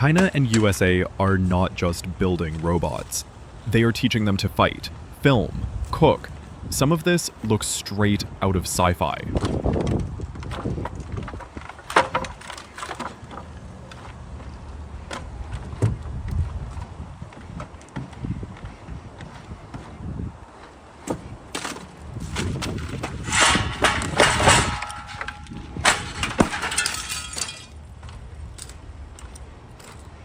China and USA are not just building robots. They are teaching them to fight, film, cook. Some of this looks straight out of sci-fi.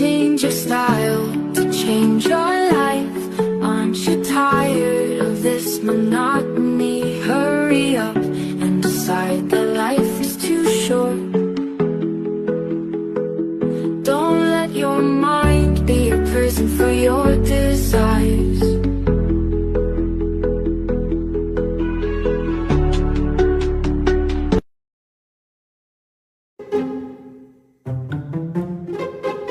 Change your style to change your life. Aren't you tired of this monotony? Hurry up and decide that life is too short. Don't let your mind be a prison for your desires.